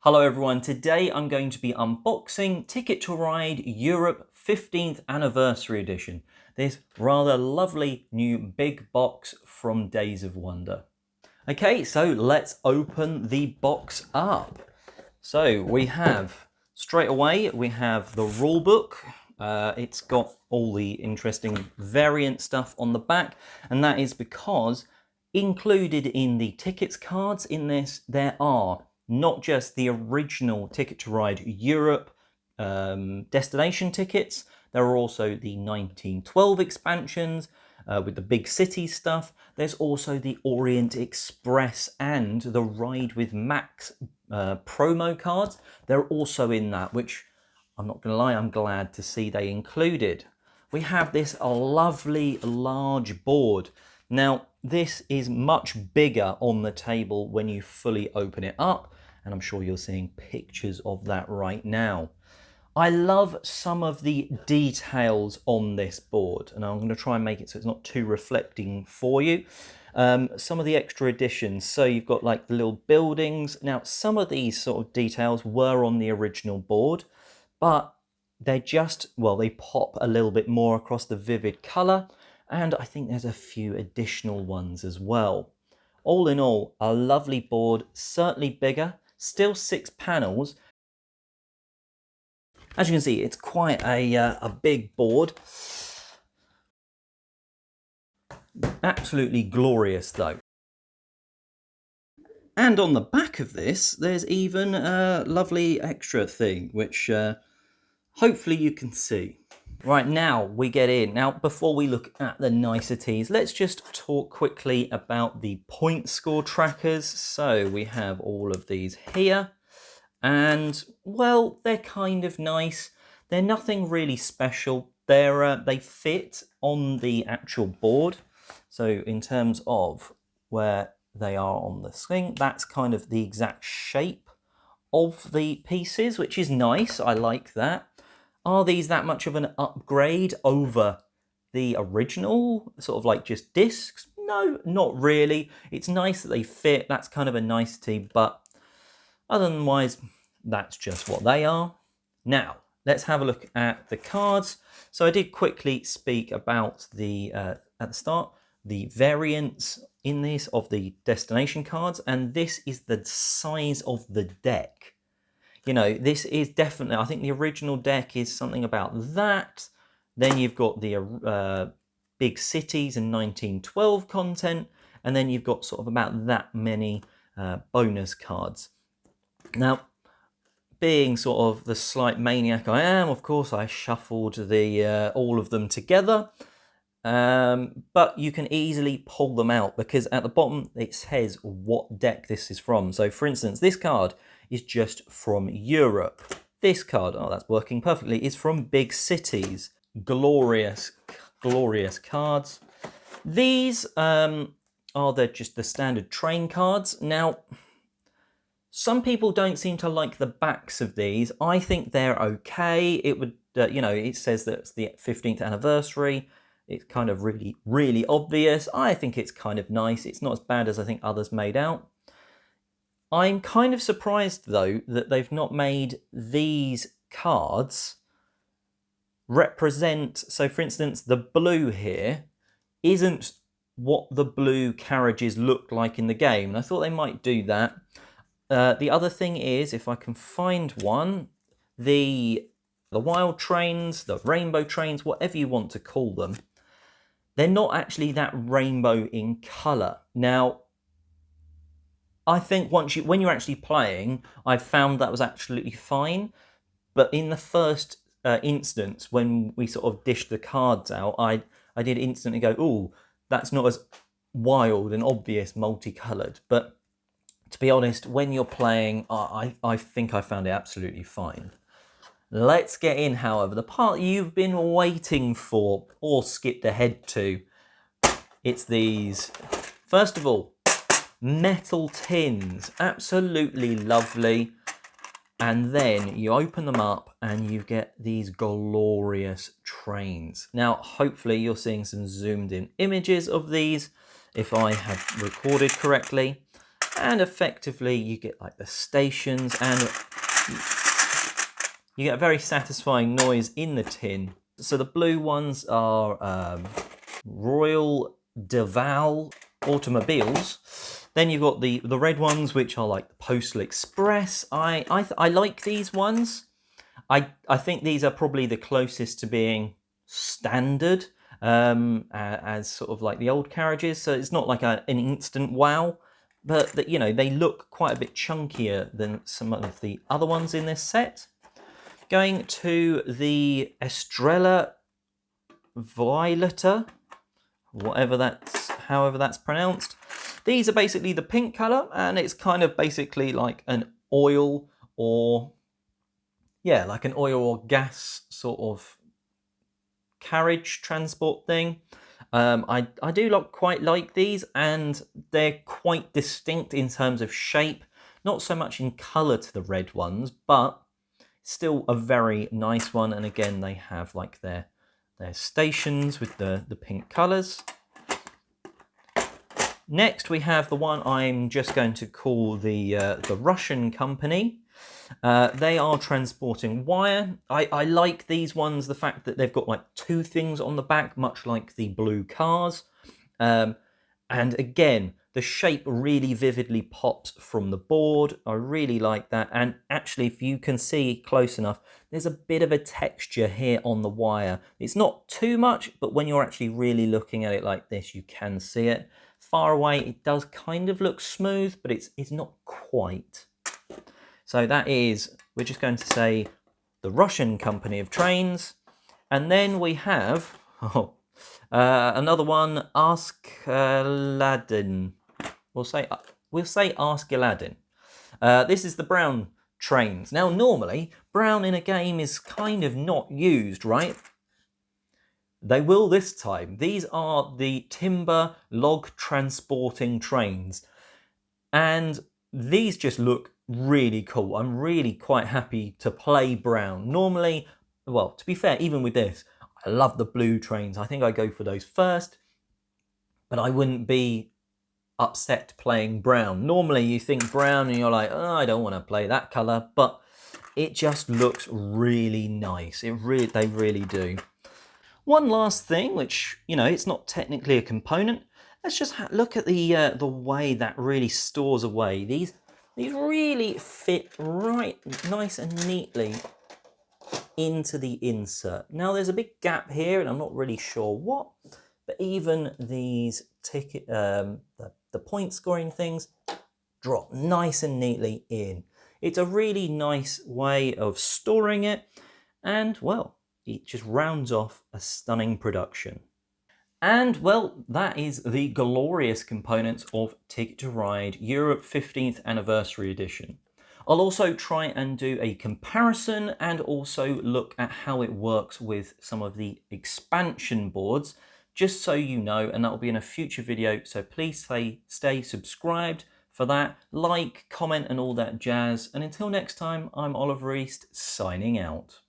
Hello everyone, today I'm going to be unboxing Ticket to Ride Europe 15th Anniversary Edition. This rather lovely new big box from Days of Wonder. Okay, so let's open the box up. So we have, straight away, we have the rule book. It's got all the interesting variant stuff on the back, and that is because included in the tickets cards in this, there are not just the original Ticket to Ride Europe destination tickets, there are also the 1912 expansions with the big city stuff. There's also the Orient Express and the Ride with Max promo cards. They're also in that, which I'm not going to lie, I'm glad to see they included. We have this lovely large board. Now, this is much bigger on the table when you fully open it up, and I'm sure you're seeing pictures of that right now. I love some of the details on this board, and I'm going to try and make it so it's not too reflecting for you. Some of the extra additions, so you've got like the little buildings. Now, some of these sort of details were on the original board, but they're just, well, they pop a little bit more across the vivid colour, and I think there's a few additional ones as well. All in all, a lovely board, certainly bigger, still 6 panels. As you can see, it's quite a big board. Absolutely glorious though. And on the back of this, there's even a lovely extra thing, which hopefully you can see. Right, now we get in. Now, before we look at the niceties, let's just talk quickly about the point score trackers. So we have all of these here. And, well, they're kind of nice. They're nothing really special. They fit on the actual board. So in terms of where they are on the thing, that's kind of the exact shape of the pieces, which is nice. I like that. Are these that much of an upgrade over the original, sort of like just discs? No, not really. It's nice that they fit. That's kind of a nicety, but otherwise, that's just what they are. Now, let's have a look at the cards. So I did quickly speak about the, at the start, the variants in this of the destination cards, and this is the size of the deck. You know, this is definitely, I think the original deck is something about that. Then you've got the big cities and 1912 content, and then you've got sort of about that many bonus cards. Now, being sort of the slight maniac I am, of course, I shuffled the all of them together. But you can easily pull them out because at the bottom it says what deck this is from. So, for instance, this card is just from Europe. This card, oh, that's working perfectly, is from big cities. Glorious, glorious cards. These are just the standard train cards. Now, some people don't seem to like the backs of these. I think they're okay. It would, you know, it says that it's the 15th anniversary. It's kind of really, really obvious. I think it's kind of nice. It's not as bad as I think others made out. I'm kind of surprised, though, that they've not made these cards represent... So, for instance, the blue here isn't what the blue carriages look like in the game. And I thought they might do that. The other thing is, if I can find one, the wild trains, the rainbow trains, whatever you want to call them, they're not actually that rainbow in colour. Now, I think when you're actually playing, I found that was absolutely fine. But in the first instance, when we sort of dished the cards out, I did instantly go, "Ooh, that's not as wild and obvious multicoloured." But to be honest, when you're playing, I think I found it absolutely fine. Let's get in, however, the part you've been waiting for or skipped ahead to. It's these. First of all, metal tins. Absolutely lovely. And then you open them up and you get these glorious trains. Now, hopefully you're seeing some zoomed in images of these, if I have recorded correctly. And effectively you get like the stations, and you get a very satisfying noise in the tin. So the blue ones are Royal Deval automobiles. Then you've got the red ones, which are like the Postal Express. I like these ones. I think these are probably the closest to being standard as sort of like the old carriages. So it's not like an instant wow, but that, you know, they look quite a bit chunkier than some of the other ones in this set. Going to the Estrella Violeta, however that's pronounced. These are basically the pink color, and it's kind of basically like an oil or gas sort of carriage transport thing. I do quite like these, and they're quite distinct in terms of shape, not so much in color to the red ones, but still a very nice one. And again, they have like their stations with the pink colors. Next, we have the one I'm just going to call the Russian company. They are transporting wire. I like these ones, the fact that they've got like two things on the back, much like the blue cars. And again, the shape really vividly pops from the board. I really like that. And actually, if you can see close enough, there's a bit of a texture here on the wire. It's not too much, but when you're actually really looking at it like this, you can see it. Far away, it does kind of look smooth, but it's not quite. So that is, we're just going to say, the Russian company of trains. And then we have another one, Ask Aladdin. We'll say Ask Aladdin. This is the brown trains. Now, normally, brown in a game is kind of not used, right? They will this time. These are the timber log transporting trains. And these just look really cool. I'm really quite happy to play brown. Normally, well, to be fair, even with this, I love the blue trains. I think I go for those first, but I wouldn't be upset playing brown. Normally you think brown and you're like, oh, I don't want to play that color, but it just looks really nice. They really do. One last thing, which, you know, it's not technically a component. Let's just look at the way that really stores away. These really fit right nice and neatly into the insert. Now there's a big gap here, and I'm not really sure what, but even these the point scoring things drop nice and neatly in. It's a really nice way of storing it, and well, it just rounds off a stunning production. And well, that is the glorious components of Ticket to Ride Europe 15th Anniversary Edition. I'll also try and do a comparison and also look at how it works with some of the expansion boards, just so you know, and that will be in a future video, so please stay subscribed for that, like, comment and all that jazz, and until next time, I'm Oliver East, signing out.